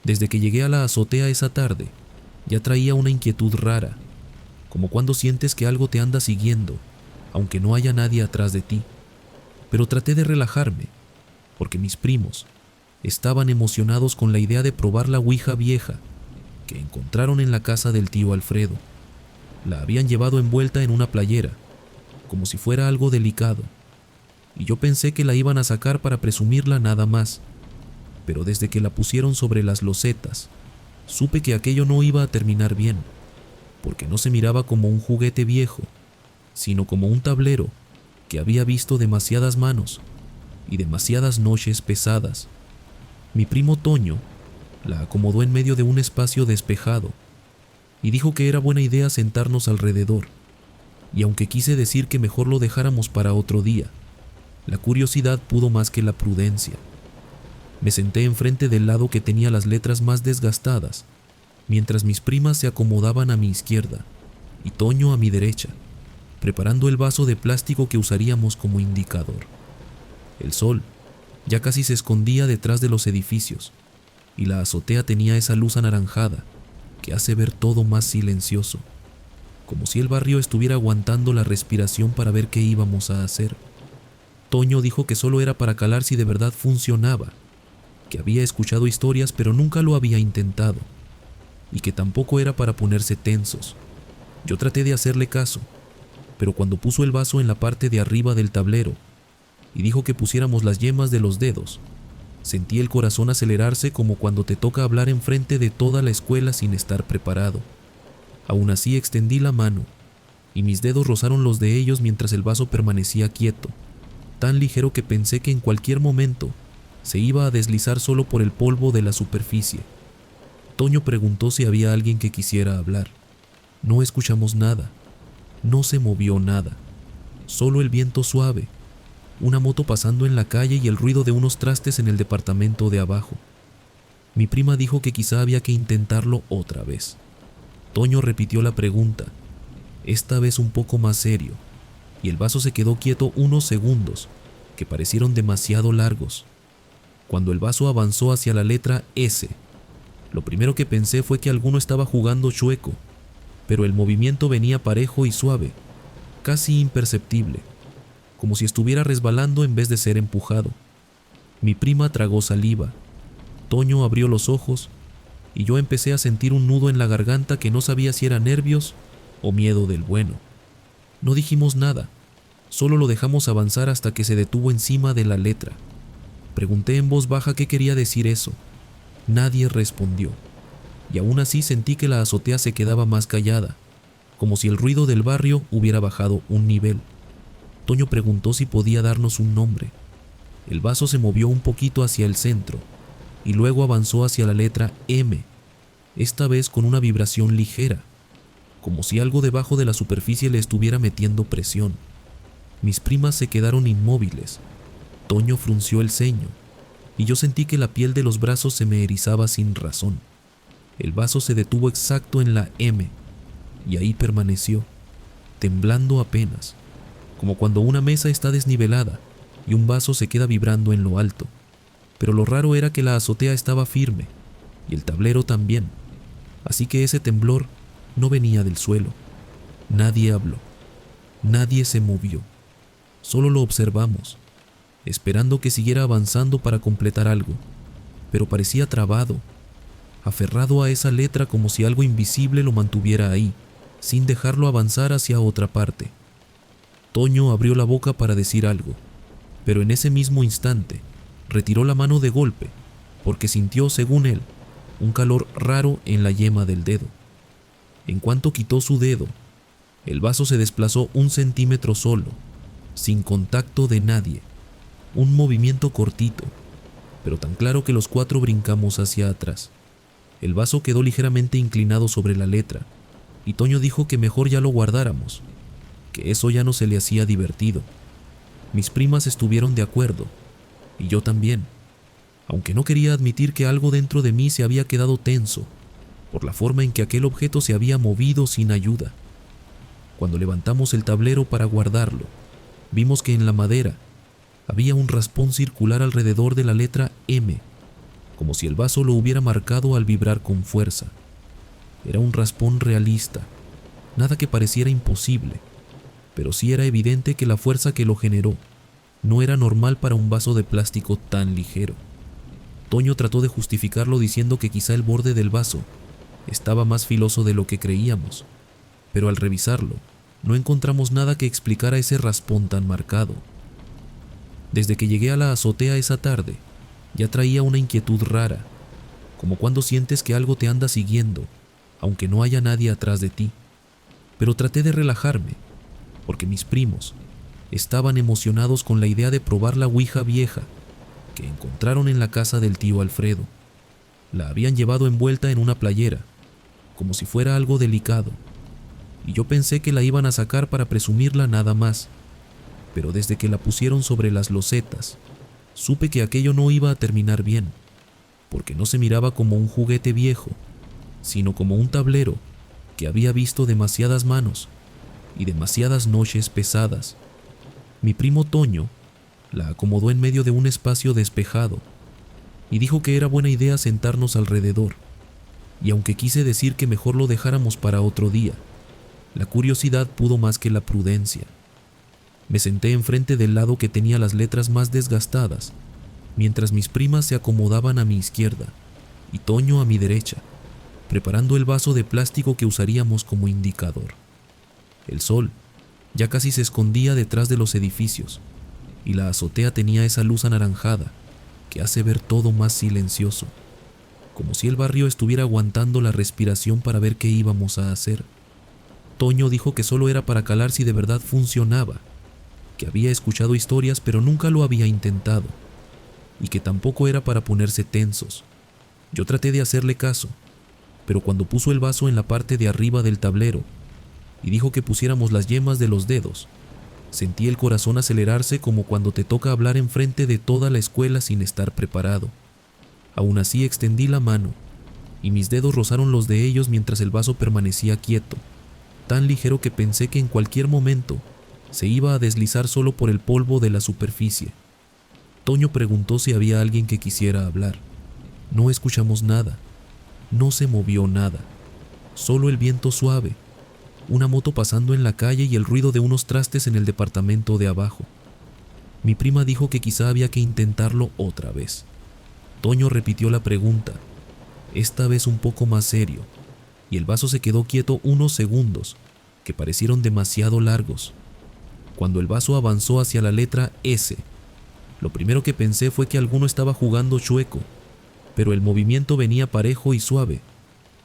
Desde que llegué a la azotea esa tarde, ya traía una inquietud rara, como cuando sientes que algo te anda siguiendo, aunque no haya nadie atrás de ti. Pero traté de relajarme, porque mis primos estaban emocionados con la idea de probar la ouija vieja que encontraron en la casa del tío Alfredo. La habían llevado envuelta en una playera, como si fuera algo delicado, y yo pensé que la iban a sacar para presumirla nada más, pero desde que la pusieron sobre las losetas, supe que aquello no iba a terminar bien, porque no se miraba como un juguete viejo, sino como un tablero que había visto demasiadas manos y demasiadas noches pesadas. Mi primo Toño la acomodó en medio de un espacio despejado y dijo que era buena idea sentarnos alrededor, y aunque quise decir que mejor lo dejáramos para otro día, la curiosidad pudo más que la prudencia. Me senté enfrente del lado que tenía las letras más desgastadas, mientras mis primas se acomodaban a mi izquierda y Toño a mi derecha, preparando el vaso de plástico que usaríamos como indicador. El sol ya casi se escondía detrás de los edificios, y la azotea tenía esa luz anaranjada que hace ver todo más silencioso, como si el barrio estuviera aguantando la respiración para ver qué íbamos a hacer. Toño dijo que solo era para calar si de verdad funcionaba, que había escuchado historias pero nunca lo había intentado, y que tampoco era para ponerse tensos. Yo traté de hacerle caso, pero cuando puso el vaso en la parte de arriba del tablero y dijo que pusiéramos las yemas de los dedos, sentí el corazón acelerarse como cuando te toca hablar enfrente de toda la escuela sin estar preparado. Aún así extendí la mano, y mis dedos rozaron los de ellos mientras el vaso permanecía quieto, tan ligero que pensé que en cualquier momento se iba a deslizar solo por el polvo de la superficie. Toño preguntó si había alguien que quisiera hablar. No escuchamos nada, no se movió nada, solo el viento suave, una moto pasando en la calle y el ruido de unos trastes en el departamento de abajo. Mi prima dijo que quizá había que intentarlo otra vez. Toño repitió la pregunta, esta vez un poco más serio, y el vaso se quedó quieto unos segundos, que parecieron demasiado largos. Cuando el vaso avanzó hacia la letra S, lo primero que pensé fue que alguno estaba jugando chueco, pero el movimiento venía parejo y suave, casi imperceptible, como si estuviera resbalando en vez de ser empujado. Mi prima tragó saliva, Toño abrió los ojos y yo empecé a sentir un nudo en la garganta que no sabía si era nervios o miedo del bueno. No dijimos nada, solo lo dejamos avanzar hasta que se detuvo encima de la letra. Pregunté en voz baja qué quería decir eso. Nadie respondió, y aún así sentí que la azotea se quedaba más callada, como si el ruido del barrio hubiera bajado un nivel. Toño preguntó si podía darnos un nombre. El vaso se movió un poquito hacia el centro y luego avanzó hacia la letra M, esta vez con una vibración ligera, como si algo debajo de la superficie le estuviera metiendo presión. Mis primas se quedaron inmóviles. Toño frunció el ceño y yo sentí que la piel de los brazos se me erizaba sin razón. El vaso se detuvo exacto en la M y ahí permaneció, temblando apenas, como cuando una mesa está desnivelada y un vaso se queda vibrando en lo alto. Pero lo raro era que la azotea estaba firme y el tablero también, así que ese temblor no venía del suelo. Nadie habló, nadie se movió, solo lo observamos, esperando que siguiera avanzando para completar algo, pero parecía trabado, aferrado a esa letra como si algo invisible lo mantuviera ahí, sin dejarlo avanzar hacia otra parte. Toño abrió la boca para decir algo, pero en ese mismo instante retiró la mano de golpe, porque sintió, según él, un calor raro en la yema del dedo. En cuanto quitó su dedo, el vaso se desplazó 1 centímetro solo, sin contacto de nadie, un movimiento cortito, pero tan claro que los 4 brincamos hacia atrás. El vaso quedó ligeramente inclinado sobre la letra, y Toño dijo que mejor ya lo guardáramos, que eso ya no se le hacía divertido. Mis primas estuvieron de acuerdo, y yo también, aunque no quería admitir que algo dentro de mí se había quedado tenso, por la forma en que aquel objeto se había movido sin ayuda. Cuando levantamos el tablero para guardarlo, vimos que en la madera había un raspón circular alrededor de la letra M, como si el vaso lo hubiera marcado al vibrar con fuerza. Era un raspón realista, nada que pareciera imposible, pero sí era evidente que la fuerza que lo generó no era normal para un vaso de plástico tan ligero. Toño trató de justificarlo diciendo que quizá el borde del vaso estaba más filoso de lo que creíamos, pero al revisarlo, no encontramos nada que explicara ese raspón tan marcado. Desde que llegué a la azotea esa tarde, ya traía una inquietud rara, como cuando sientes que algo te anda siguiendo, aunque no haya nadie atrás de ti. Pero traté de relajarme, porque mis primos estaban emocionados con la idea de probar la ouija vieja que encontraron en la casa del tío Alfredo. La habían llevado envuelta en una playera, como si fuera algo delicado, y yo pensé que la iban a sacar para presumirla nada más, pero desde que la pusieron sobre las losetas, supe que aquello no iba a terminar bien, porque no se miraba como un juguete viejo, sino como un tablero que había visto demasiadas manos y demasiadas noches pesadas. Mi primo Toño la acomodó en medio de un espacio despejado y dijo que era buena idea sentarnos alrededor, y aunque quise decir que mejor lo dejáramos para otro día, la curiosidad pudo más que la prudencia. Me senté enfrente del lado que tenía las letras más desgastadas, mientras mis primas se acomodaban a mi izquierda y Toño a mi derecha, preparando el vaso de plástico que usaríamos como indicador. El sol ya casi se escondía detrás de los edificios, y la azotea tenía esa luz anaranjada que hace ver todo más silencioso, como si el barrio estuviera aguantando la respiración para ver qué íbamos a hacer. Toño dijo que solo era para calar si de verdad funcionaba, que había escuchado historias pero nunca lo había intentado, y que tampoco era para ponerse tensos. Yo traté de hacerle caso, pero cuando puso el vaso en la parte de arriba del tablero y dijo que pusiéramos las yemas de los dedos, sentí el corazón acelerarse como cuando te toca hablar enfrente de toda la escuela sin estar preparado. Aún así extendí la mano, y mis dedos rozaron los de ellos mientras el vaso permanecía quieto, tan ligero que pensé que en cualquier momento se iba a deslizar solo por el polvo de la superficie. Toño preguntó si había alguien que quisiera hablar. No escuchamos nada, no se movió nada, solo el viento suave, una moto pasando en la calle y el ruido de unos trastes en el departamento de abajo. Mi prima dijo que quizá había que intentarlo otra vez. Toño repitió la pregunta, esta vez un poco más serio, y el vaso se quedó quieto unos segundos, que parecieron demasiado largos. Cuando el vaso avanzó hacia la letra S, lo primero que pensé fue que alguno estaba jugando chueco, pero el movimiento venía parejo y suave,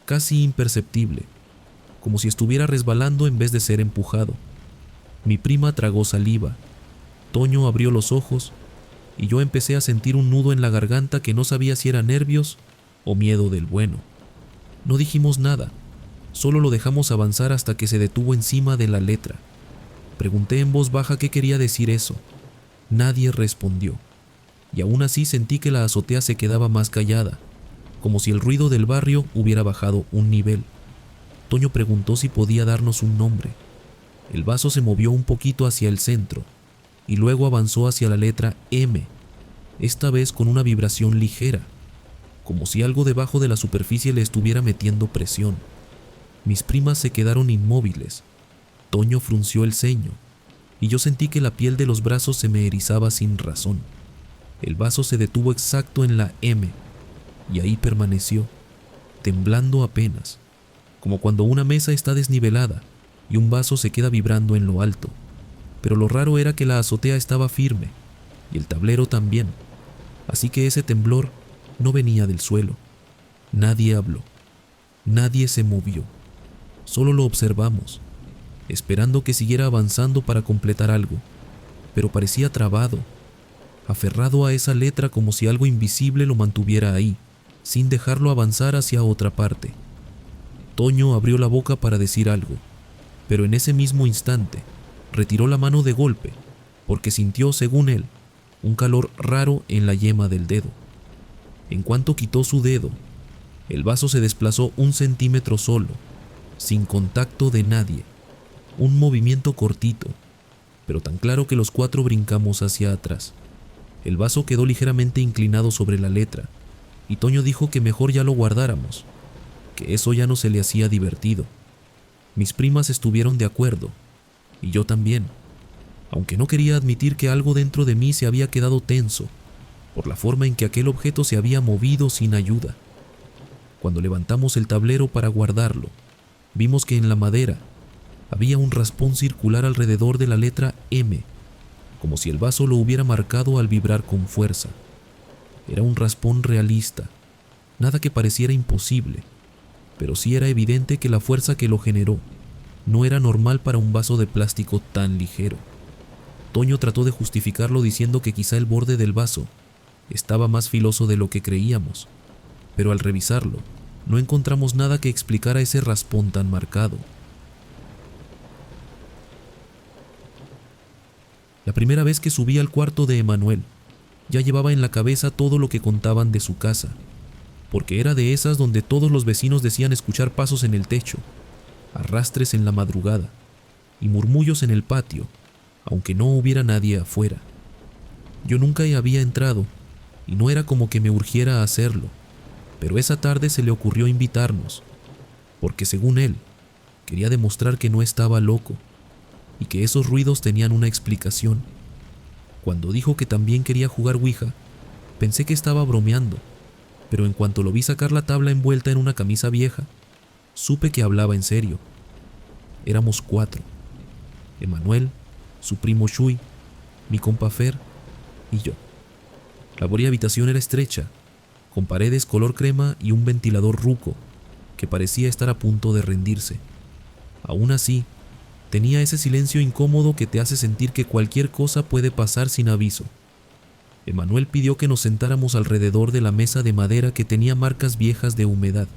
casi imperceptible, como si estuviera resbalando en vez de ser empujado. Mi prima tragó saliva, Toño abrió los ojos y yo empecé a sentir un nudo en la garganta que no sabía si era nervios o miedo del bueno. No dijimos nada, solo lo dejamos avanzar hasta que se detuvo encima de la letra. Pregunté en voz baja qué quería decir eso. Nadie respondió, y aún así sentí que la azotea se quedaba más callada, como si el ruido del barrio hubiera bajado un nivel. Toño preguntó si podía darnos un nombre. El vaso se movió un poquito hacia el centro, y luego avanzó hacia la letra M, esta vez con una vibración ligera, como si algo debajo de la superficie le estuviera metiendo presión. Mis primas se quedaron inmóviles. Toño frunció el ceño, y yo sentí que la piel de los brazos se me erizaba sin razón. El vaso se detuvo exacto en la M, y ahí permaneció, temblando apenas, como cuando una mesa está desnivelada y un vaso se queda vibrando en lo alto. Pero lo raro era que la azotea estaba firme, y el tablero también, así que ese temblor no venía del suelo. Nadie habló, nadie se movió, solo lo observamos, esperando que siguiera avanzando para completar algo, pero parecía trabado, aferrado a esa letra como si algo invisible lo mantuviera ahí, sin dejarlo avanzar hacia otra parte. Toño abrió la boca para decir algo, pero en ese mismo instante retiró la mano de golpe, porque sintió, según él, un calor raro en la yema del dedo. En cuanto quitó su dedo, el vaso se desplazó 1 centímetro solo, sin contacto de nadie, un movimiento cortito, pero tan claro que los 4 brincamos hacia atrás. El vaso quedó ligeramente inclinado sobre la letra, y Toño dijo que mejor ya lo guardáramos, que eso ya no se le hacía divertido. Mis primas estuvieron de acuerdo, y yo también, aunque no quería admitir que algo dentro de mí se había quedado tenso por la forma en que aquel objeto se había movido sin ayuda. Cuando levantamos el tablero para guardarlo, vimos que en la madera había un raspón circular alrededor de la letra M, como si el vaso lo hubiera marcado al vibrar con fuerza. Era un raspón realista, nada que pareciera imposible, pero sí era evidente que la fuerza que lo generó no era normal para un vaso de plástico tan ligero. Toño trató de justificarlo diciendo que quizá el borde del vaso estaba más filoso de lo que creíamos, pero al revisarlo, no encontramos nada que explicara ese raspón tan marcado. La primera vez que subí al cuarto de Emanuel, ya llevaba en la cabeza todo lo que contaban de su casa, porque era de esas donde todos los vecinos decían escuchar pasos en el techo, arrastres en la madrugada y murmullos en el patio, aunque no hubiera nadie afuera. Yo nunca había entrado y no era como que me urgiera a hacerlo, pero esa tarde se le ocurrió invitarnos, porque según él, quería demostrar que no estaba loco y que esos ruidos tenían una explicación. Cuando dijo que también quería jugar Ouija, pensé que estaba bromeando, pero en cuanto lo vi sacar la tabla envuelta en una camisa vieja, supe que hablaba en serio. Éramos 4: Emanuel, su primo Shui, mi compa Fer y yo. La habitación era estrecha, con paredes color crema y un ventilador ruco que parecía estar a punto de rendirse. Aún así, tenía ese silencio incómodo que te hace sentir que cualquier cosa puede pasar sin aviso. Emanuel pidió que nos sentáramos alrededor de la mesa de madera que tenía marcas viejas de humedad.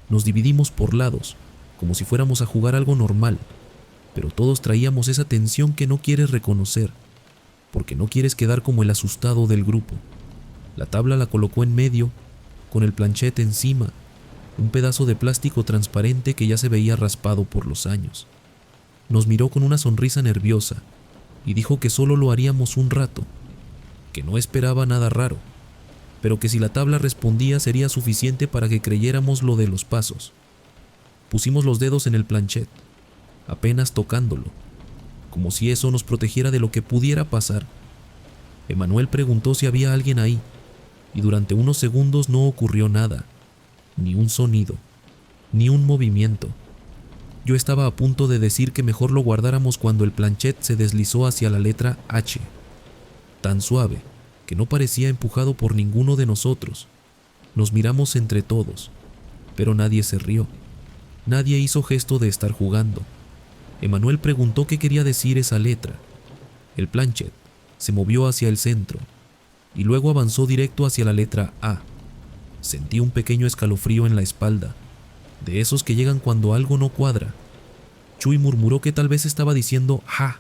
Nos dividimos por lados, como si fuéramos a jugar algo normal, pero todos traíamos esa tensión que no quieres reconocer, porque no quieres quedar como el asustado del grupo. La tabla la colocó en medio, con el planchete encima, un pedazo de plástico transparente que ya se veía raspado por los años. Nos miró con una sonrisa nerviosa y dijo que solo lo haríamos un rato, que no esperaba nada raro, pero que si la tabla respondía sería suficiente para que creyéramos lo de los pasos. Pusimos los dedos en el planchet, apenas tocándolo, como si eso nos protegiera de lo que pudiera pasar. Emanuel preguntó si había alguien ahí, y durante unos segundos no ocurrió nada, ni un sonido, ni un movimiento. Yo estaba a punto de decir que mejor lo guardáramos cuando el planchet se deslizó hacia la letra H, tan suave que no parecía empujado por ninguno de nosotros. Nos miramos entre todos, pero nadie se rió. Nadie hizo gesto de estar jugando. Emanuel preguntó qué quería decir esa letra. El planchet se movió hacia el centro y luego avanzó directo hacia la letra A. Sentí un pequeño escalofrío en la espalda, de esos que llegan cuando algo no cuadra. Chuy murmuró que tal vez estaba diciendo ja,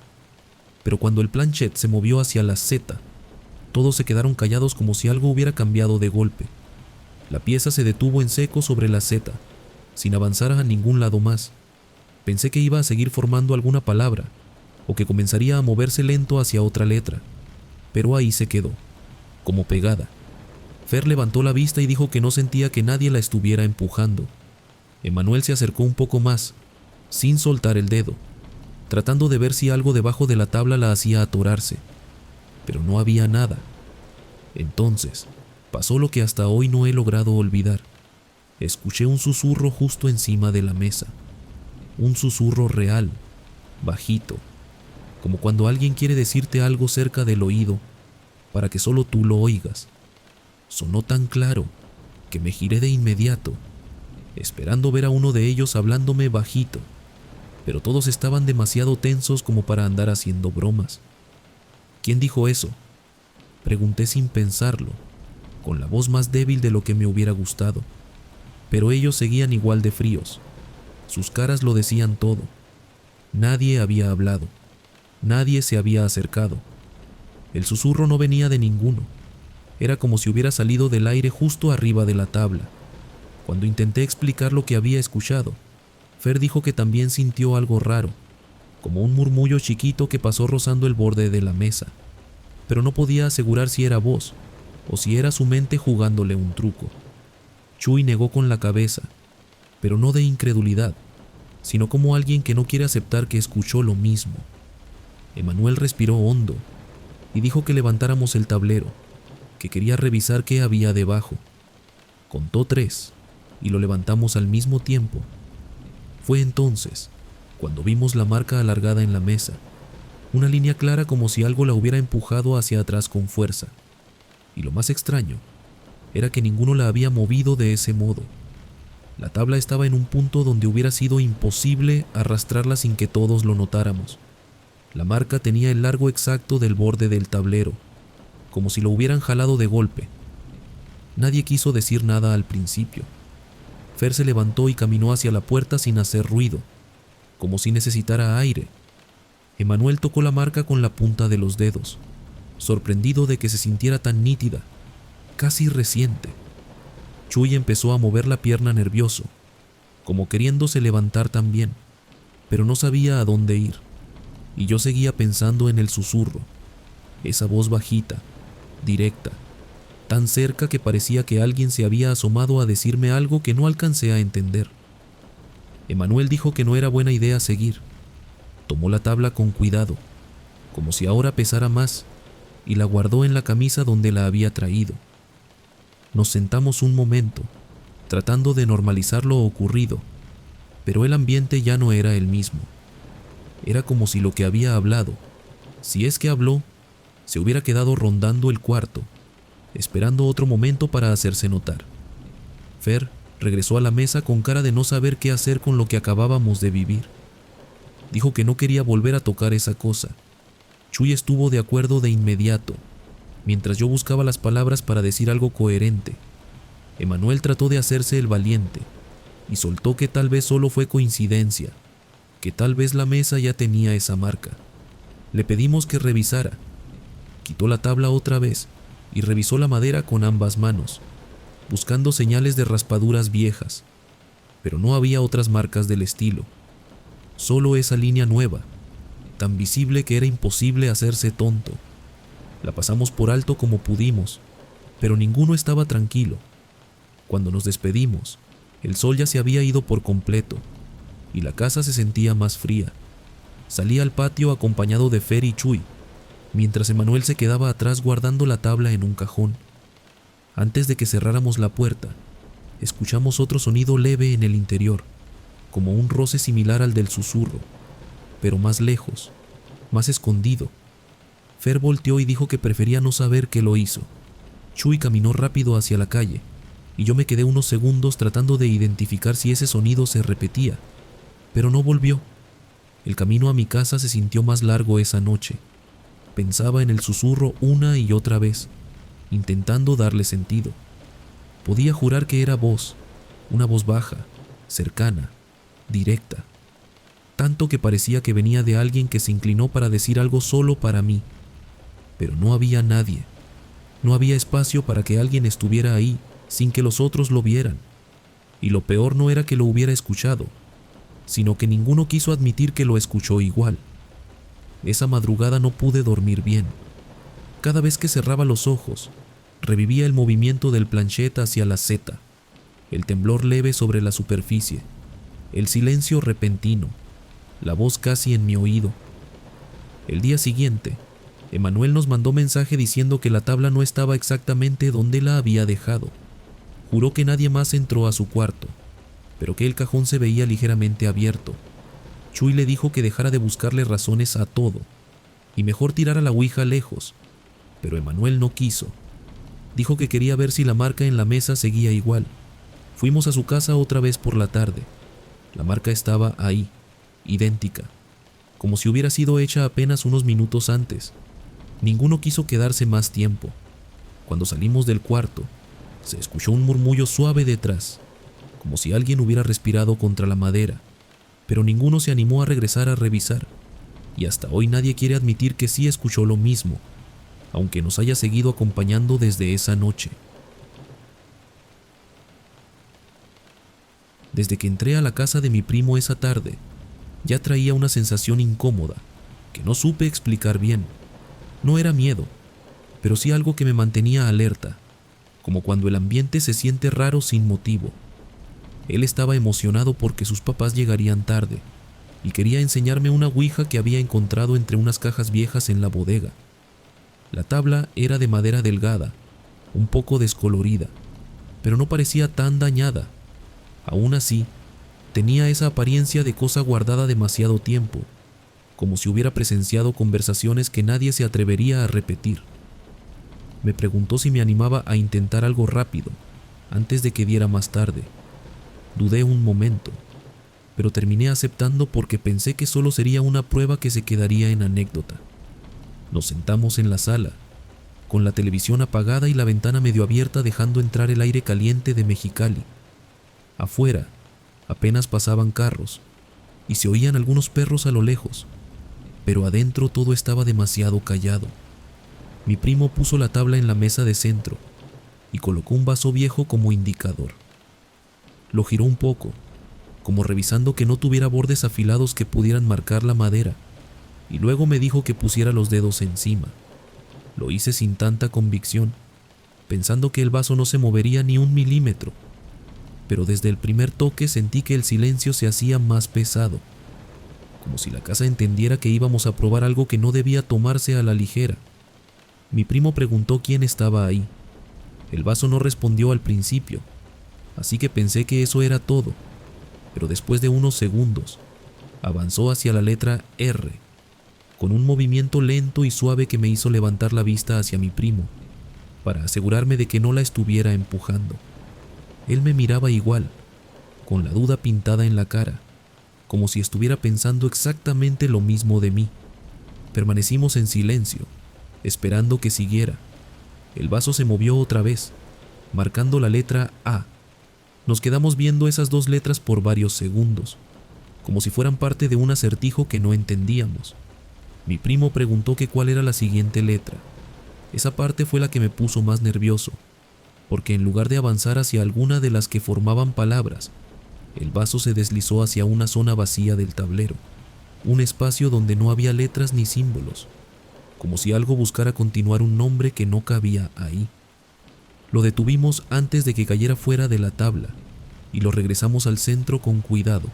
pero cuando el planchet se movió hacia la Z, todos se quedaron callados como si algo hubiera cambiado de golpe. La pieza se detuvo en seco sobre la Z, sin avanzar a ningún lado más. Pensé que iba a seguir formando alguna palabra, o que comenzaría a moverse lento hacia otra letra, pero ahí se quedó, como pegada. Fer levantó la vista y dijo que no sentía que nadie la estuviera empujando. Emanuel se acercó un poco más, sin soltar el dedo, tratando de ver si algo debajo de la tabla la hacía atorarse, pero no había nada. Entonces, pasó lo que hasta hoy no he logrado olvidar. Escuché un susurro justo encima de la mesa. Un susurro real, bajito, como cuando alguien quiere decirte algo cerca del oído para que solo tú lo oigas. Sonó tan claro que me giré de inmediato, esperando ver a uno de ellos hablándome bajito, pero todos estaban demasiado tensos como para andar haciendo bromas. ¿Quién dijo eso?, pregunté sin pensarlo, con la voz más débil de lo que me hubiera gustado, pero ellos seguían igual de fríos. Sus caras lo decían todo. Nadie había hablado, nadie se había acercado. El susurro no venía de ninguno. Era como si hubiera salido del aire justo arriba de la tabla. Cuando intenté explicar lo que había escuchado, Fer dijo que también sintió algo raro, como un murmullo chiquito que pasó rozando el borde de la mesa, pero no podía asegurar si era voz o si era su mente jugándole un truco. Chuy negó con la cabeza, pero no de incredulidad, sino como alguien que no quiere aceptar que escuchó lo mismo. Emanuel respiró hondo y dijo que levantáramos el tablero, que quería revisar qué había debajo. Contó 3 y lo levantamos al mismo tiempo. Fue entonces cuando vimos la marca alargada en la mesa, una línea clara como si algo la hubiera empujado hacia atrás con fuerza. Y lo más extraño era que ninguno la había movido de ese modo. La tabla estaba en un punto donde hubiera sido imposible arrastrarla sin que todos lo notáramos. La marca tenía el largo exacto del borde del tablero, como si lo hubieran jalado de golpe. Nadie quiso decir nada al principio. Fer se levantó y caminó hacia la puerta sin hacer ruido, como si necesitara aire. Emanuel tocó la marca con la punta de los dedos, sorprendido de que se sintiera tan nítida, casi reciente. Chuy empezó a mover la pierna nervioso, como queriéndose levantar también, pero no sabía a dónde ir, y yo seguía pensando en el susurro, esa voz bajita, directa, tan cerca que parecía que alguien se había asomado a decirme algo que no alcancé a entender. Emanuel dijo que no era buena idea seguir. Tomó la tabla con cuidado, como si ahora pesara más, y la guardó en la camisa donde la había traído. Nos sentamos un momento, tratando de normalizar lo ocurrido, pero el ambiente ya no era el mismo. Era como si lo que había hablado, si es que habló, se hubiera quedado rondando el cuarto, esperando otro momento para hacerse notar. Fer regresó a la mesa con cara de no saber qué hacer con lo que acabábamos de vivir. Dijo que no quería volver a tocar esa cosa. Chuy estuvo de acuerdo de inmediato, mientras yo buscaba las palabras para decir algo coherente. Emanuel trató de hacerse el valiente y soltó que tal vez solo fue coincidencia, que tal vez la mesa ya tenía esa marca. Le pedimos que revisara. Quitó la tabla otra vez y revisó la madera con ambas manos, buscando señales de raspaduras viejas, pero no había otras marcas del estilo. Solo esa línea nueva, tan visible que era imposible hacerse tonto. La pasamos por alto como pudimos, pero ninguno estaba tranquilo. Cuando nos despedimos, el sol ya se había ido por completo, y la casa se sentía más fría. Salí al patio acompañado de Fer y Chuy, mientras Emanuel se quedaba atrás guardando la tabla en un cajón. Antes de que cerráramos la puerta, escuchamos otro sonido leve en el interior, como un roce similar al del susurro, pero más lejos, más escondido. Fer volteó y dijo que prefería no saber qué lo hizo. Chuy caminó rápido hacia la calle, y yo me quedé unos segundos tratando de identificar si ese sonido se repetía, pero no volvió. El camino a mi casa se sintió más largo esa noche. Pensaba en el susurro una y otra vez, intentando darle sentido. Podía jurar que era voz, una voz baja, cercana, directa, tanto que parecía que venía de alguien que se inclinó para decir algo solo para mí. Pero no había nadie. No había espacio para que alguien estuviera ahí sin que los otros lo vieran. Y lo peor no era que lo hubiera escuchado, sino que ninguno quiso admitir que lo escuchó igual. Esa madrugada no pude dormir bien. Cada vez que cerraba los ojos, revivía el movimiento del planchet hacia la seta, el temblor leve sobre la superficie, el silencio repentino, la voz casi en mi oído. El día siguiente, Emanuel nos mandó mensaje diciendo que la tabla no estaba exactamente donde la había dejado. Juró que nadie más entró a su cuarto, pero que el cajón se veía ligeramente abierto. Chuy le dijo que dejara de buscarle razones a todo y mejor tirara la ouija lejos, pero Emanuel no quiso. Dijo que quería ver si la marca en la mesa seguía igual. Fuimos a su casa otra vez por la tarde. La marca estaba ahí, idéntica, como si hubiera sido hecha apenas unos minutos antes. Ninguno quiso quedarse más tiempo. Cuando salimos del cuarto, se escuchó un murmullo suave detrás, como si alguien hubiera respirado contra la madera, pero ninguno se animó a regresar a revisar, y hasta hoy nadie quiere admitir que sí escuchó lo mismo, aunque nos haya seguido acompañando desde esa noche. Desde que entré a la casa de mi primo esa tarde, ya traía una sensación incómoda, que no supe explicar bien. No era miedo, pero sí algo que me mantenía alerta. como cuando el ambiente se siente raro sin motivo. Él estaba emocionado porque sus papás llegarían tarde y quería enseñarme una ouija que había encontrado entre unas cajas viejas en la bodega. La tabla era de madera delgada, un poco descolorida, pero no parecía tan dañada. Aún así, tenía esa apariencia de cosa guardada demasiado tiempo, como si hubiera presenciado conversaciones que nadie se atrevería a repetir. Me preguntó si me animaba a intentar algo rápido, antes de que diera más tarde. Dudé un momento, pero terminé aceptando porque pensé que solo sería una prueba que se quedaría en anécdota. Nos sentamos en la sala, con la televisión apagada y la ventana medio abierta dejando entrar el aire caliente de Mexicali. Afuera, apenas pasaban carros, y se oían algunos perros a lo lejos, pero adentro todo estaba demasiado callado. Mi primo puso la tabla en la mesa de centro y colocó un vaso viejo como indicador. Lo giró un poco, como revisando que no tuviera bordes afilados que pudieran marcar la madera, y luego me dijo que pusiera los dedos encima. Lo hice sin tanta convicción, pensando que el vaso no se movería ni un milímetro, pero desde el primer toque sentí que el silencio se hacía más pesado, como si la casa entendiera que íbamos a probar algo que no debía tomarse a la ligera. Mi primo preguntó quién estaba ahí. El vaso no respondió al principio, así que pensé que eso era todo, pero después de unos segundos, avanzó hacia la letra R, con un movimiento lento y suave que me hizo levantar la vista hacia mi primo, para asegurarme de que no la estuviera empujando. Él me miraba igual, con la duda pintada en la cara, como si estuviera pensando exactamente lo mismo de mí. Permanecimos en silencio, esperando que siguiera. El vaso se movió otra vez, marcando la letra A. Nos quedamos viendo esas dos letras por varios segundos, como si fueran parte de un acertijo que no entendíamos. Mi primo preguntó que cuál era la siguiente letra. Esa parte fue la que me puso más nervioso, porque en lugar de avanzar hacia alguna de las que formaban palabras, el vaso se deslizó hacia una zona vacía del tablero, un espacio donde no había letras ni símbolos, como si algo buscara continuar un nombre que no cabía ahí. Lo detuvimos antes de que cayera fuera de la tabla y lo regresamos al centro con cuidado.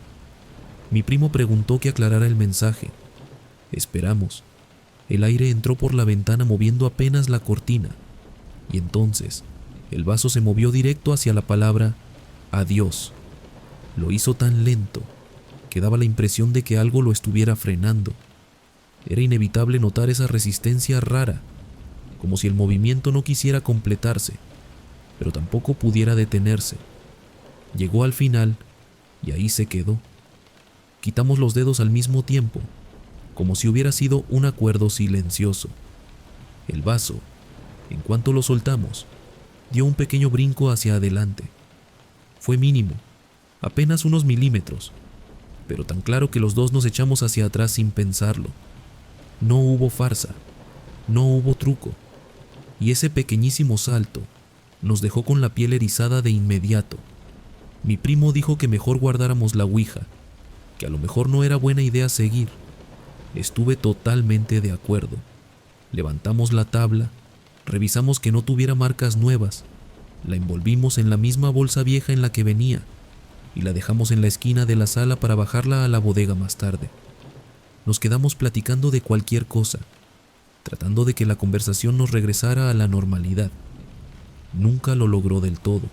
Mi primo preguntó que aclarara el mensaje. Esperamos. El aire entró por la ventana moviendo apenas la cortina, y entonces el vaso se movió directo hacia la palabra adiós. Lo hizo tan lento que daba la impresión de que algo lo estuviera frenando. Era inevitable notar esa resistencia rara, como si el movimiento no quisiera completarse, pero tampoco pudiera detenerse. Llegó al final y ahí se quedó. Quitamos los dedos al mismo tiempo, como si hubiera sido un acuerdo silencioso. El vaso, en cuanto lo soltamos, dio un pequeño brinco hacia adelante. Fue mínimo, apenas unos milímetros, pero tan claro que los dos nos echamos hacia atrás sin pensarlo. No hubo farsa, no hubo truco, y ese pequeñísimo salto nos dejó con la piel erizada de inmediato. Mi primo dijo que mejor guardáramos la ouija, que a lo mejor no era buena idea seguir. Estuve totalmente de acuerdo. Levantamos la tabla, revisamos que no tuviera marcas nuevas, la envolvimos en la misma bolsa vieja en la que venía y la dejamos en la esquina de la sala para bajarla a la bodega más tarde. Nos quedamos platicando de cualquier cosa, tratando de que la conversación nos regresara a la normalidad. Nunca lo logró del todo.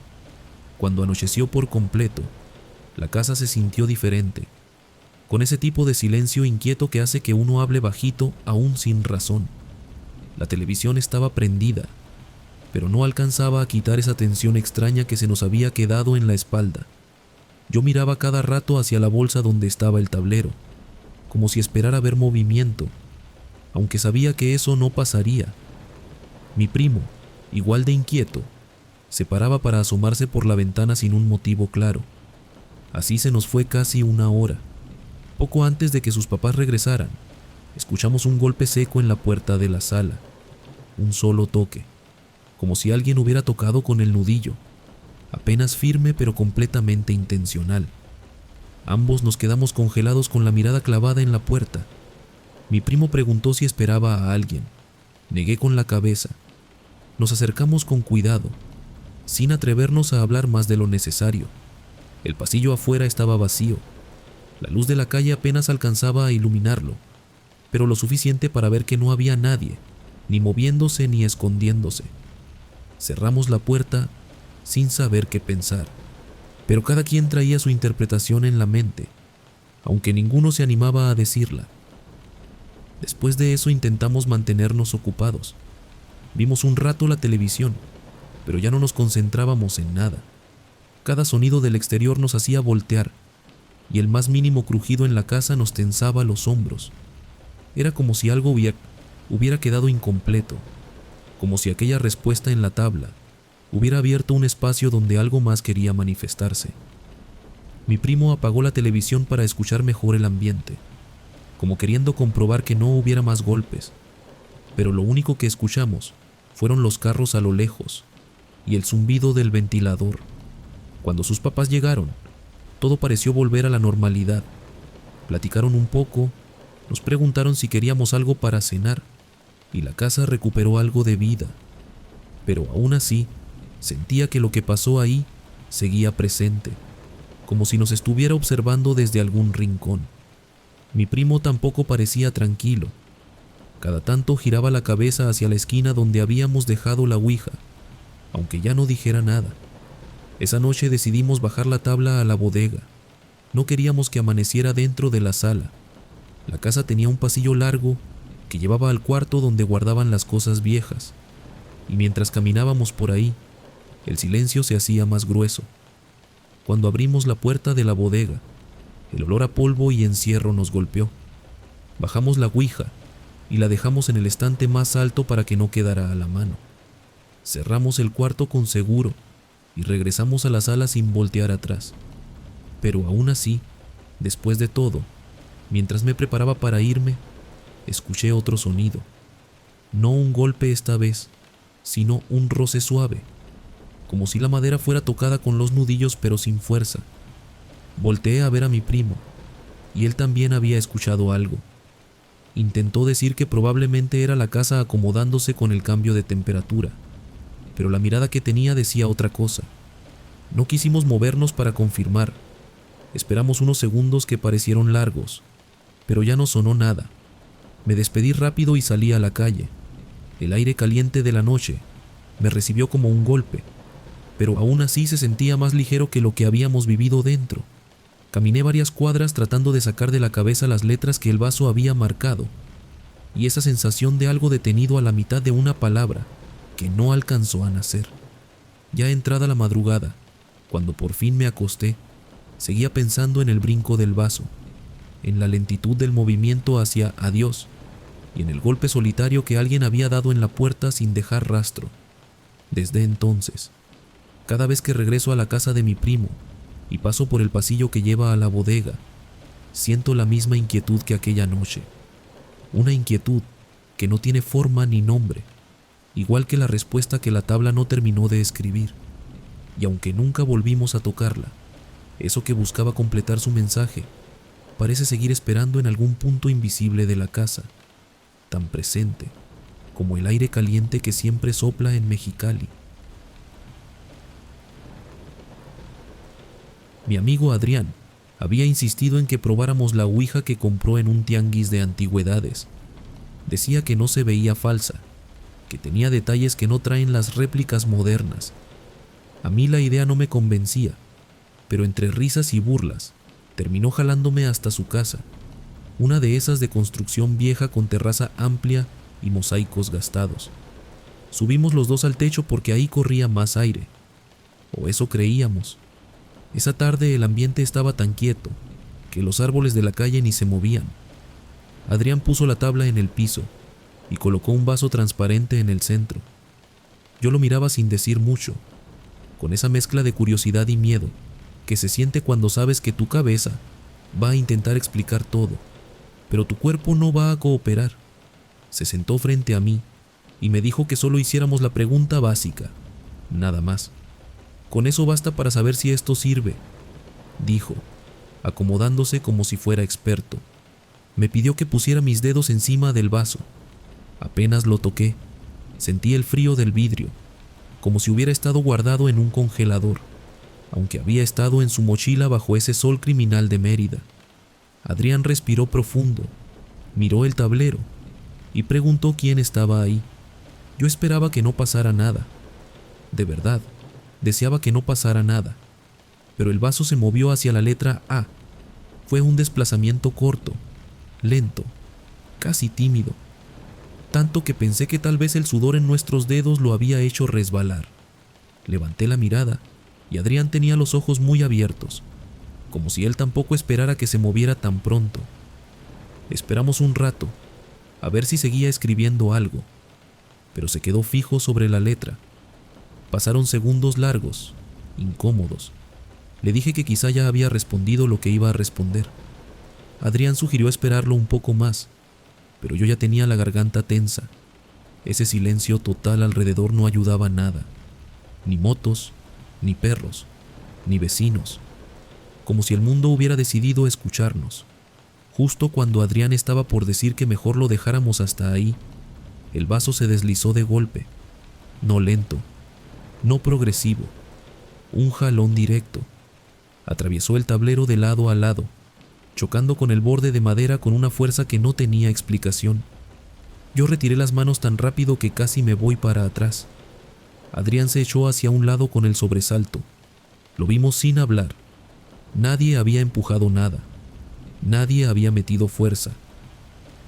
Cuando anocheció por completo, la casa se sintió diferente, con ese tipo de silencio inquieto que hace que uno hable bajito aún sin razón. La televisión estaba prendida, pero no alcanzaba a quitar esa tensión extraña que se nos había quedado en la espalda. Yo miraba cada rato hacia la bolsa donde estaba el tablero, como si esperara ver movimiento, aunque sabía que eso no pasaría. Mi primo, igual de inquieto, se paraba para asomarse por la ventana sin un motivo claro. Así se nos fue casi una hora. Poco antes de que sus papás regresaran, escuchamos un golpe seco en la puerta de la sala. Un solo toque, como si alguien hubiera tocado con el nudillo, apenas firme pero completamente intencional. Ambos nos quedamos congelados con la mirada clavada en la puerta. Mi primo preguntó si esperaba a alguien. Negué con la cabeza. Nos acercamos con cuidado, sin atrevernos a hablar más de lo necesario. El pasillo afuera estaba vacío. La luz de la calle apenas alcanzaba a iluminarlo, pero lo suficiente para ver que no había nadie, ni moviéndose ni escondiéndose. Cerramos la puerta sin saber qué pensar, pero cada quien traía su interpretación en la mente, aunque ninguno se animaba a decirla. Después de eso intentamos mantenernos ocupados. Vimos un rato la televisión, pero ya no nos concentrábamos en nada. Cada sonido del exterior nos hacía voltear, y el más mínimo crujido en la casa nos tensaba los hombros. Era como si algo hubiera quedado incompleto, como si aquella respuesta en la tabla hubiera abierto un espacio donde algo más quería manifestarse. Mi primo apagó la televisión para escuchar mejor el ambiente, como queriendo comprobar que no hubiera más golpes, pero lo único que escuchamos fueron los carros a lo lejos y el zumbido del ventilador. Cuando sus papás llegaron, todo pareció volver a la normalidad. Platicaron un poco, nos preguntaron si queríamos algo para cenar, y la casa recuperó algo de vida. Pero aún así, sentía que lo que pasó ahí seguía presente, como si nos estuviera observando desde algún rincón. Mi primo tampoco parecía tranquilo. Cada tanto giraba la cabeza hacia la esquina donde habíamos dejado la ouija, aunque ya no dijera nada. Esa noche decidimos bajar la tabla a la bodega. No queríamos que amaneciera dentro de la sala. La casa tenía un pasillo largo que llevaba al cuarto donde guardaban las cosas viejas, y mientras caminábamos por ahí, el silencio se hacía más grueso. Cuando abrimos la puerta de la bodega, el olor a polvo y encierro nos golpeó. Bajamos la ouija y la dejamos en el estante más alto para que no quedara a la mano. Cerramos el cuarto con seguro y regresamos a la sala sin voltear atrás. Pero aún así, después de todo, mientras me preparaba para irme, escuché otro sonido. No un golpe esta vez, sino un roce suave, como si la madera fuera tocada con los nudillos pero sin fuerza. Volteé a ver a mi primo, y él también había escuchado algo. Intentó decir que probablemente era la casa acomodándose con el cambio de temperatura, pero la mirada que tenía decía otra cosa. No quisimos movernos para confirmar. Esperamos unos segundos que parecieron largos, pero ya no sonó nada. Me despedí rápido y salí a la calle. El aire caliente de la noche me recibió como un golpe, pero aún así se sentía más ligero que lo que habíamos vivido dentro. Caminé varias cuadras tratando de sacar de la cabeza las letras que el vaso había marcado, y esa sensación de algo detenido a la mitad de una palabra que no alcanzó a nacer. Ya entrada la madrugada, cuando por fin me acosté, seguía pensando en el brinco del vaso, en la lentitud del movimiento hacia adiós y en el golpe solitario que alguien había dado en la puerta sin dejar rastro. Desde entonces, cada vez que regreso a la casa de mi primo y paso por el pasillo que lleva a la bodega, siento la misma inquietud que aquella noche. Una inquietud que no tiene forma ni nombre, igual que la respuesta que la tabla no terminó de escribir. Y aunque nunca volvimos a tocarla, eso que buscaba completar su mensaje parece seguir esperando en algún punto invisible de la casa, tan presente como el aire caliente que siempre sopla en Mexicali. Mi amigo Adrián había insistido en que probáramos la ouija que compró en un tianguis de antigüedades. Decía que no se veía falsa, que tenía detalles que no traen las réplicas modernas. A mí la idea no me convencía, pero entre risas y burlas, terminó jalándome hasta su casa, una de esas de construcción vieja con terraza amplia y mosaicos gastados. Subimos los dos al techo porque ahí corría más aire, o eso creíamos. Esa tarde el ambiente estaba tan quieto que los árboles de la calle ni se movían. Adrián puso la tabla en el piso y colocó un vaso transparente en el centro. Yo lo miraba sin decir mucho, con esa mezcla de curiosidad y miedo que se siente cuando sabes que tu cabeza va a intentar explicar todo, pero tu cuerpo no va a cooperar. Se sentó frente a mí y me dijo que solo hiciéramos la pregunta básica, nada más. Con eso basta para saber si esto sirve, dijo, acomodándose como si fuera experto. Me pidió que pusiera mis dedos encima del vaso. Apenas lo toqué, sentí el frío del vidrio. como si hubiera estado guardado en un congelador, aunque había estado en su mochila bajo ese sol criminal de Mérida. Adrián respiró profundo, miró el tablero y preguntó quién estaba ahí. Yo esperaba que no pasara nada. De verdad, deseaba que no pasara nada. Pero el vaso se movió hacia la letra A. Fue un desplazamiento corto, lento, casi tímido, tanto que pensé que tal vez el sudor en nuestros dedos lo había hecho resbalar. Levanté la mirada y Adrián tenía los ojos muy abiertos, como si él tampoco esperara que se moviera tan pronto. Esperamos un rato, a ver si seguía escribiendo algo, pero se quedó fijo sobre la letra. Pasaron segundos largos, incómodos. Le dije que quizá ya había respondido lo que iba a responder. Adrián sugirió esperarlo un poco más, pero yo ya tenía la garganta tensa. Ese silencio total alrededor no ayudaba nada. Ni motos, ni perros, ni vecinos. Como si el mundo hubiera decidido escucharnos. Justo cuando Adrián estaba por decir que mejor lo dejáramos hasta ahí, el vaso se deslizó de golpe. No lento, no progresivo, un jalón directo. Atraviesó el tablero de lado a lado, chocando con el borde de madera con una fuerza que no tenía explicación. Yo retiré las manos tan rápido que casi me voy para atrás. Adrián se echó hacia un lado con el sobresalto. Lo vimos sin hablar. Nadie había empujado nada. Nadie había metido fuerza.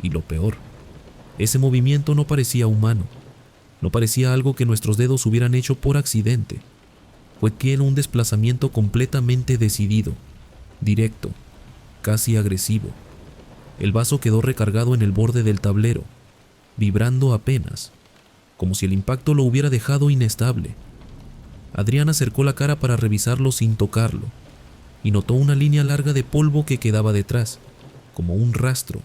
Y lo peor, ese movimiento no parecía humano. No parecía algo que nuestros dedos hubieran hecho por accidente. Fue un desplazamiento completamente decidido, directo, casi agresivo. El vaso quedó recargado en el borde del tablero, vibrando apenas, como si el impacto lo hubiera dejado inestable. Adrián acercó la cara para revisarlo sin tocarlo, y notó una línea larga de polvo que quedaba detrás, como un rastro.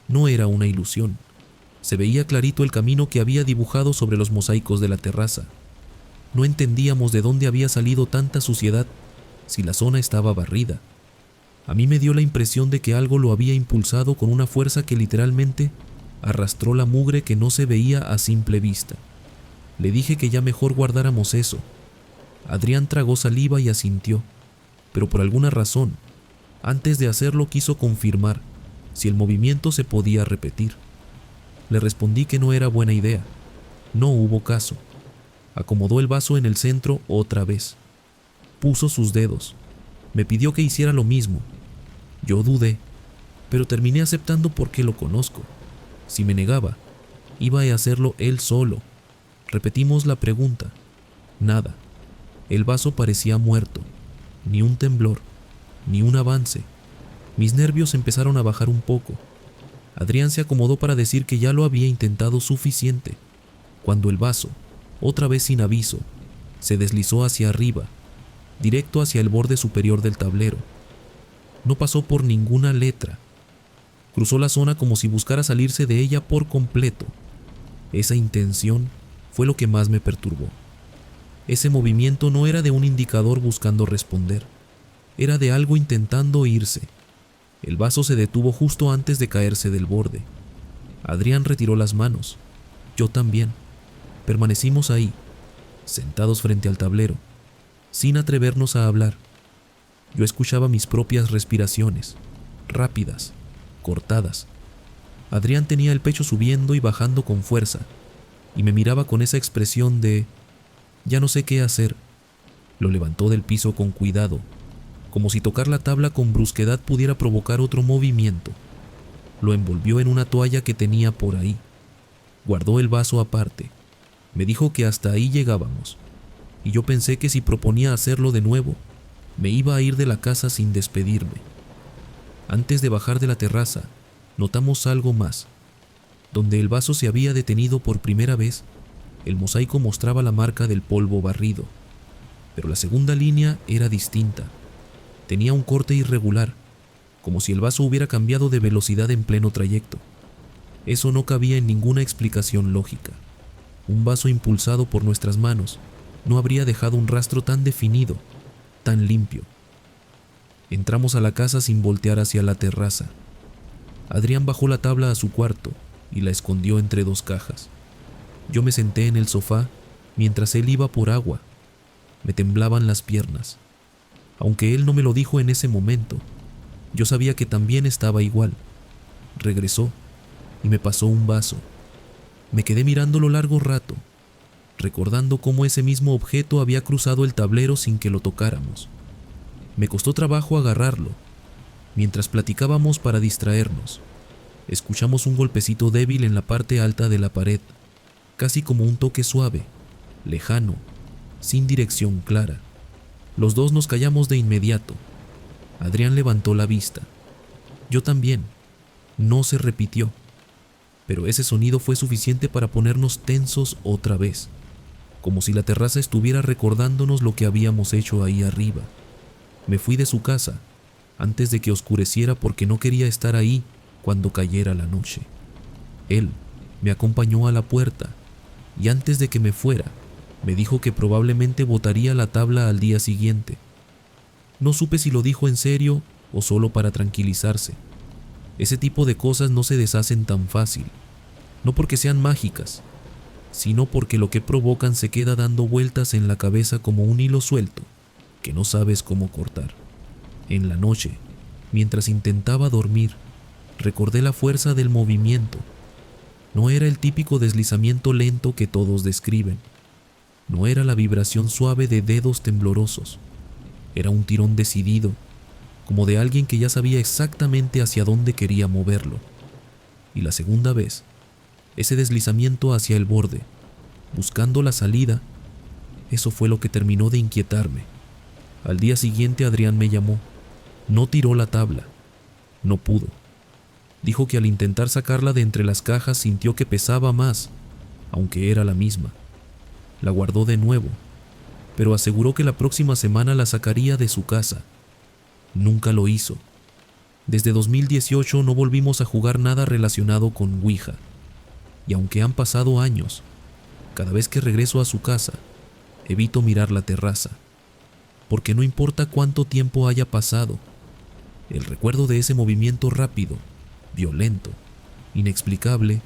No era una ilusión. Se veía clarito el camino que había dibujado sobre los mosaicos de la terraza. No entendíamos de dónde había salido tanta suciedad, si la zona estaba barrida. A mí me dio la impresión de que algo lo había impulsado con una fuerza que literalmente arrastró la mugre que no se veía a simple vista. Le dije que ya mejor guardáramos eso. Adrián tragó saliva y asintió, pero por alguna razón, antes de hacerlo quiso confirmar si el movimiento se podía repetir. Le respondí que no era buena idea. No hubo caso. Acomodó el vaso en el centro otra vez. Puso sus dedos. Me pidió que hiciera lo mismo. Yo dudé, pero terminé aceptando porque lo conozco. Si me negaba, iba a hacerlo él solo. Repetimos la pregunta. Nada. El vaso parecía muerto. Ni un temblor, ni un avance. Mis nervios empezaron a bajar un poco. Adrián se acomodó para decir que ya lo había intentado suficiente, cuando el vaso, otra vez sin aviso, se deslizó hacia arriba, directo hacia el borde superior del tablero. No pasó por ninguna letra. Cruzó la zona como si buscara salirse de ella por completo. Esa intención fue lo que más me perturbó. Ese movimiento no era de un indicador buscando responder, era de algo intentando irse. El vaso se detuvo justo antes de caerse del borde. Adrián retiró las manos. Yo también. Permanecimos ahí, sentados frente al tablero, sin atrevernos a hablar. Yo escuchaba mis propias respiraciones, rápidas, cortadas. Adrián tenía el pecho subiendo y bajando con fuerza, y me miraba con esa expresión de «ya no sé qué hacer». Lo levantó del piso con cuidado, como si tocar la tabla con brusquedad pudiera provocar otro movimiento. Lo envolvió en una toalla que tenía por ahí. Guardó el vaso aparte. Me dijo que hasta ahí llegábamos, y yo pensé que si proponía hacerlo de nuevo, me iba a ir de la casa sin despedirme. Antes de bajar de la terraza, notamos algo más. Donde el vaso se había detenido por primera vez, el mosaico mostraba la marca del polvo barrido, pero la segunda línea era distinta. Tenía un corte irregular, como si el vaso hubiera cambiado de velocidad en pleno trayecto. Eso no cabía en ninguna explicación lógica. Un vaso impulsado por nuestras manos no habría dejado un rastro tan definido, tan limpio. Entramos a la casa sin voltear hacia la terraza. Adrián bajó la tabla a su cuarto y la escondió entre dos cajas. Yo me senté en el sofá mientras él iba por agua. Me temblaban las piernas. Aunque él no me lo dijo en ese momento, yo sabía que también estaba igual. Regresó y me pasó un vaso. Me quedé mirándolo largo rato, recordando cómo ese mismo objeto había cruzado el tablero sin que lo tocáramos. Me costó trabajo agarrarlo. Mientras platicábamos para distraernos, escuchamos un golpecito débil en la parte alta de la pared, casi como un toque suave, lejano, sin dirección clara. Los dos nos callamos de inmediato. Adrián levantó la vista. Yo también. No se repitió, pero ese sonido fue suficiente para ponernos tensos otra vez, como si la terraza estuviera recordándonos lo que habíamos hecho ahí arriba. Me fui de su casa antes de que oscureciera porque no quería estar ahí cuando cayera la noche. Él me acompañó a la puerta y antes de que me fuera, me dijo que probablemente botaría la tabla al día siguiente. No supe si lo dijo en serio o solo para tranquilizarse. Ese tipo de cosas no se deshacen tan fácil, no porque sean mágicas, sino porque lo que provocan se queda dando vueltas en la cabeza como un hilo suelto que no sabes cómo cortar. En la noche, mientras intentaba dormir, recordé la fuerza del movimiento. No era el típico deslizamiento lento que todos describen. No era la vibración suave de dedos temblorosos. Era un tirón decidido, como de alguien que ya sabía exactamente hacia dónde quería moverlo. Y la segunda vez, ese deslizamiento hacia el borde, buscando la salida, eso fue lo que terminó de inquietarme. Al día siguiente Adrián me llamó. No tiró la tabla. No pudo. Dijo que al intentar sacarla de entre las cajas sintió que pesaba más, aunque era la misma. La guardó de nuevo, pero aseguró que la próxima semana la sacaría de su casa. Nunca lo hizo. Desde 2018 no volvimos a jugar nada relacionado con Ouija. Y aunque han pasado años, cada vez que regreso a su casa, evito mirar la terraza. Porque no importa cuánto tiempo haya pasado, el recuerdo de ese movimiento rápido, violento, inexplicable,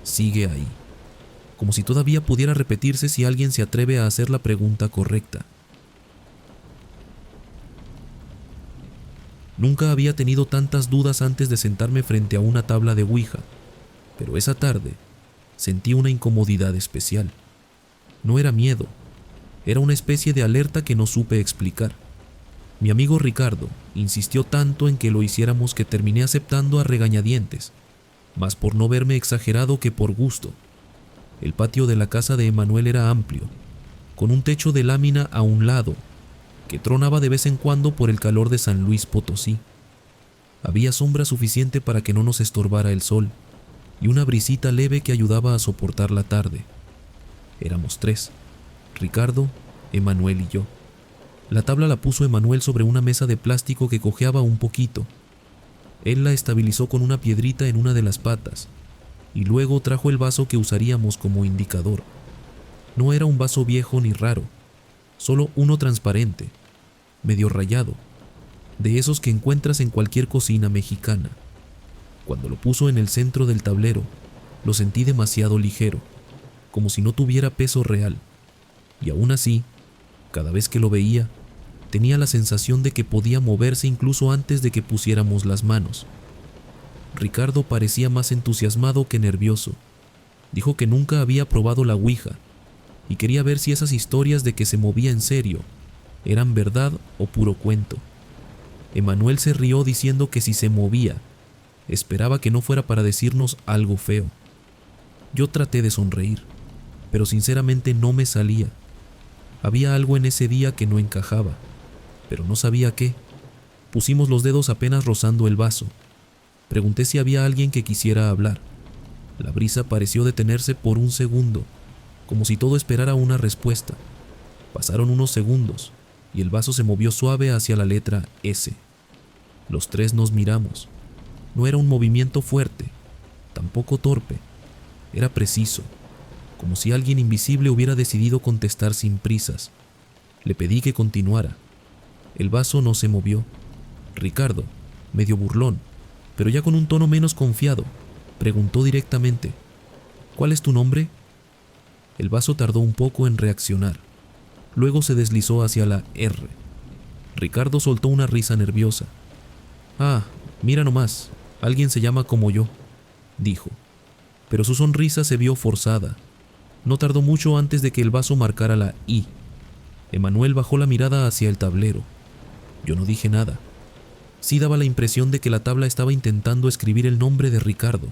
sigue ahí. Como si todavía pudiera repetirse si alguien se atreve a hacer la pregunta correcta. Nunca había tenido tantas dudas antes de sentarme frente a una tabla de Ouija, pero esa tarde sentí una incomodidad especial. No era miedo, era una especie de alerta que no supe explicar. Mi amigo Ricardo insistió tanto en que lo hiciéramos que terminé aceptando a regañadientes, más por no verme exagerado que por gusto. El patio de la casa de Emanuel era amplio, con un techo de lámina a un lado, que tronaba de vez en cuando por el calor de San Luis Potosí. Había sombra suficiente para que no nos estorbara el sol, y una brisita leve que ayudaba a soportar la tarde. Éramos tres: Ricardo, Emanuel y yo. La tabla la puso Emanuel sobre una mesa de plástico que cojeaba un poquito. Él la estabilizó con una piedrita en una de las patas, y luego trajo el vaso que usaríamos como indicador. No era un vaso viejo ni raro, solo uno transparente, medio rayado, de esos que encuentras en cualquier cocina mexicana. Cuando lo puso en el centro del tablero, lo sentí demasiado ligero, como si no tuviera peso real, y aún así, cada vez que lo veía, tenía la sensación de que podía moverse incluso antes de que pusiéramos las manos. Ricardo parecía más entusiasmado que nervioso. Dijo que nunca había probado la Ouija y quería ver si esas historias de que se movía en serio eran verdad o puro cuento. Emanuel se rió diciendo que si se movía, esperaba que no fuera para decirnos algo feo. Yo traté de sonreír, pero sinceramente no me salía. Había algo en ese día que no encajaba, pero no sabía qué. Pusimos los dedos apenas rozando el vaso. Pregunté si había alguien que quisiera hablar. La brisa pareció detenerse por un segundo, como si todo esperara una respuesta. Pasaron unos segundos y el vaso se movió suave hacia la letra S. Los tres nos miramos. No era un movimiento fuerte, tampoco torpe. Era preciso, como si alguien invisible hubiera decidido contestar sin prisas. Le pedí que continuara. El vaso no se movió. Ricardo, medio burlón, pero ya con un tono menos confiado, preguntó directamente: ¿Cuál es tu nombre? El vaso tardó un poco en reaccionar. Luego se deslizó hacia la R. Ricardo soltó una risa nerviosa. «Ah, mira nomás, alguien se llama como yo», dijo. Pero su sonrisa se vio forzada. No tardó mucho antes de que el vaso marcara la I. Emanuel bajó la mirada hacia el tablero. Yo no dije nada. Sí daba la impresión de que la tabla estaba intentando escribir el nombre de Ricardo,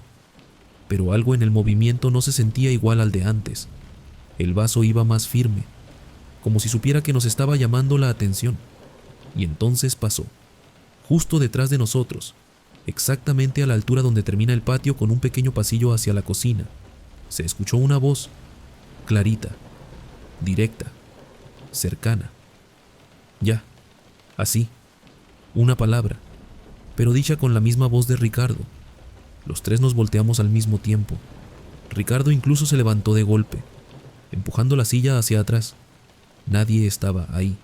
pero algo en el movimiento no se sentía igual al de antes. El vaso iba más firme, como si supiera que nos estaba llamando la atención. Y entonces pasó, justo detrás de nosotros, exactamente a la altura donde termina el patio con un pequeño pasillo hacia la cocina. Se escuchó una voz, clarita, directa, cercana. Ya, así, una palabra, pero dicha con la misma voz de Ricardo. Los tres nos volteamos al mismo tiempo. Ricardo incluso se levantó de golpe, empujando la silla hacia atrás. Nadie estaba ahí,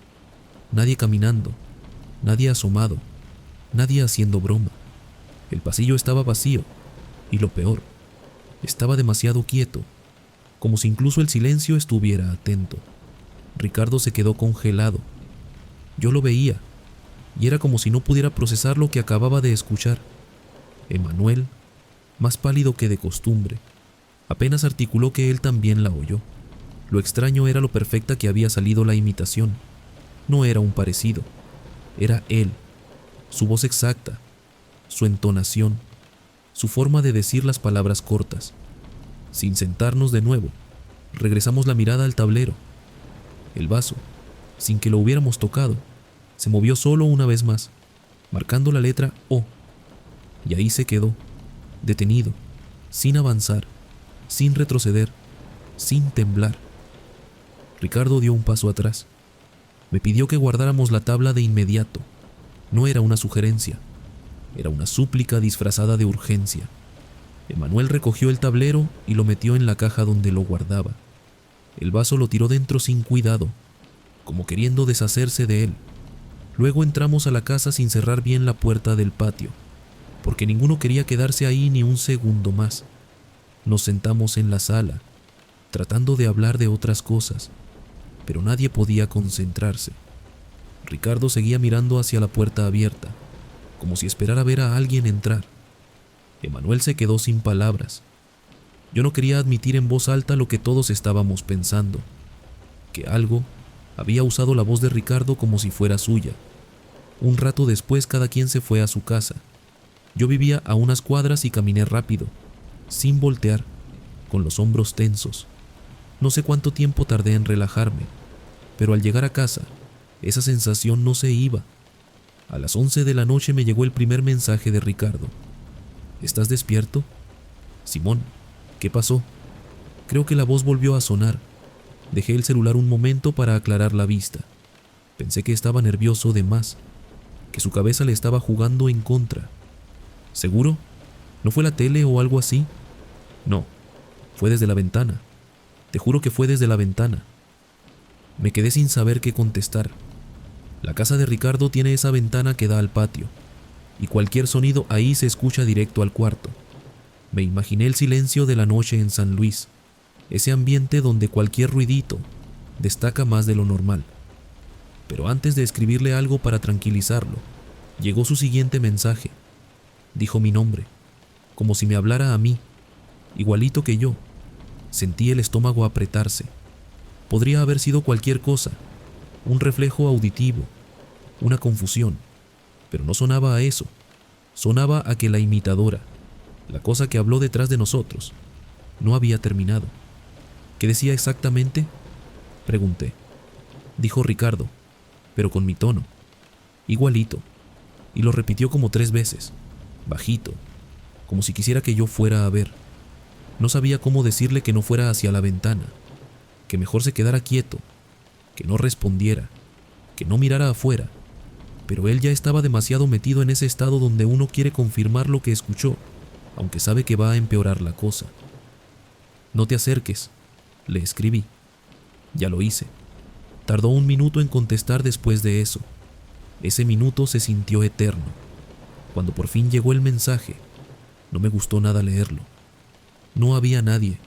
nadie caminando, nadie asomado, nadie haciendo broma. El pasillo estaba vacío, y lo peor, estaba demasiado quieto, como si incluso el silencio estuviera atento. Ricardo se quedó congelado. Yo lo veía, y era como si no pudiera procesar lo que acababa de escuchar. Emanuel, más pálido que de costumbre, apenas articuló que él también la oyó. Lo extraño era lo perfecta que había salido la imitación. No era un parecido, era él, su voz exacta, su entonación, su forma de decir las palabras cortas. Sin sentarnos de nuevo, regresamos la mirada al tablero. El vaso, sin que lo hubiéramos tocado, se movió solo una vez más, marcando la letra O, y ahí se quedó, detenido, sin avanzar, sin retroceder, sin temblar. Ricardo dio un paso atrás. Me pidió que guardáramos la tabla de inmediato. No era una sugerencia, era una súplica disfrazada de urgencia. Emanuel recogió el tablero y lo metió en la caja donde lo guardaba. El vaso lo tiró dentro sin cuidado, como queriendo deshacerse de él. Luego entramos a la casa sin cerrar bien la puerta del patio, porque ninguno quería quedarse ahí ni un segundo más. Nos sentamos en la sala, tratando de hablar de otras cosas, pero nadie podía concentrarse. Ricardo seguía mirando hacia la puerta abierta, como si esperara ver a alguien entrar. Emanuel se quedó sin palabras. Yo no quería admitir en voz alta lo que todos estábamos pensando, que algo había usado la voz de Ricardo como si fuera suya. Un rato después cada quien se fue a su casa. Yo vivía a unas cuadras y caminé rápido, sin voltear, con los hombros tensos. No sé cuánto tiempo tardé en relajarme, pero al llegar a casa, esa sensación no se iba. A las 11 de la noche me llegó el primer mensaje de Ricardo. ¿Estás despierto? Simón, ¿qué pasó? Creo que la voz volvió a sonar. Dejé el celular un momento para aclarar la vista. Pensé que estaba nervioso de más, que su cabeza le estaba jugando en contra. ¿Seguro? ¿No fue la tele o algo así? No, fue desde la ventana. Te juro que fue desde la ventana. Me quedé sin saber qué contestar. La casa de Ricardo tiene esa ventana que da al patio, y cualquier sonido ahí se escucha directo al cuarto. Me imaginé el silencio de la noche en San Luis, ese ambiente donde cualquier ruidito destaca más de lo normal. Pero antes de escribirle algo para tranquilizarlo, llegó su siguiente mensaje. Dijo mi nombre, como si me hablara a mí, igualito que yo. Sentí el estómago apretarse. Podría haber sido cualquier cosa, un reflejo auditivo, una confusión, pero no sonaba a eso. Sonaba a que la imitadora, la cosa que habló detrás de nosotros, no había terminado. ¿Qué decía exactamente?, pregunté. Dijo Ricardo, pero con mi tono, igualito, y lo repitió como 3 veces, bajito, como si quisiera que yo fuera a ver. No sabía cómo decirle que no fuera hacia la ventana, que mejor se quedara quieto, que no respondiera, que no mirara afuera, pero él ya estaba demasiado metido en ese estado donde uno quiere confirmar lo que escuchó, aunque sabe que va a empeorar la cosa. No te acerques, le escribí. Ya lo hice. Tardó 1 minuto en contestar después de eso. Ese minuto se sintió eterno. Cuando por fin llegó el mensaje, no me gustó nada leerlo. No había nadie.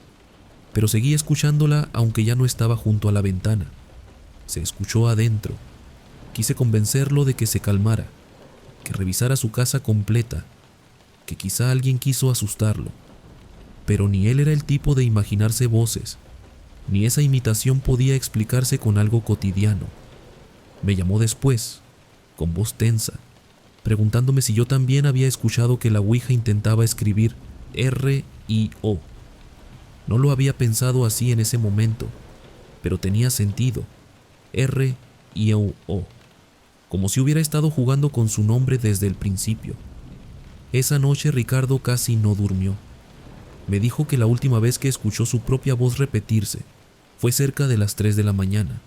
pero seguí escuchándola aunque ya no estaba junto a la ventana. Se escuchó adentro. Quise convencerlo de que se calmara, que revisara su casa completa, que quizá alguien quiso asustarlo. Pero ni él era el tipo de imaginarse voces, ni esa imitación podía explicarse con algo cotidiano. Me llamó después, con voz tensa, preguntándome si yo también había escuchado que la ouija intentaba escribir R-I-O. No lo había pensado así en ese momento, pero tenía sentido. R-I-O, como si hubiera estado jugando con su nombre desde el principio. Esa noche Ricardo casi no durmió. Me dijo que la última vez que escuchó su propia voz repetirse fue cerca de las 3 de la mañana,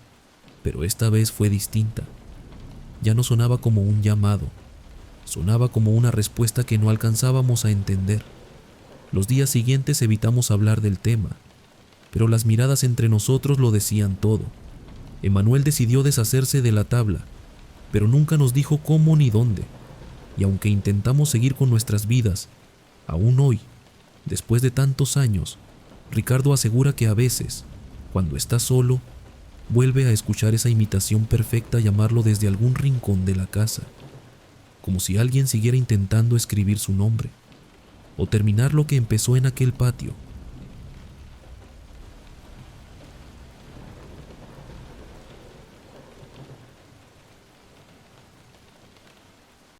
pero esta vez fue distinta. Ya no sonaba como un llamado, sonaba como una respuesta que no alcanzábamos a entender. Los días siguientes evitamos hablar del tema, pero las miradas entre nosotros lo decían todo. Emanuel decidió deshacerse de la tabla, pero nunca nos dijo cómo ni dónde, y aunque intentamos seguir con nuestras vidas, aún hoy, después de tantos años, Ricardo asegura que a veces, cuando está solo, vuelve a escuchar esa imitación perfecta llamarlo desde algún rincón de la casa, como si alguien siguiera intentando escribir su nombre, o terminar lo que empezó en aquel patio,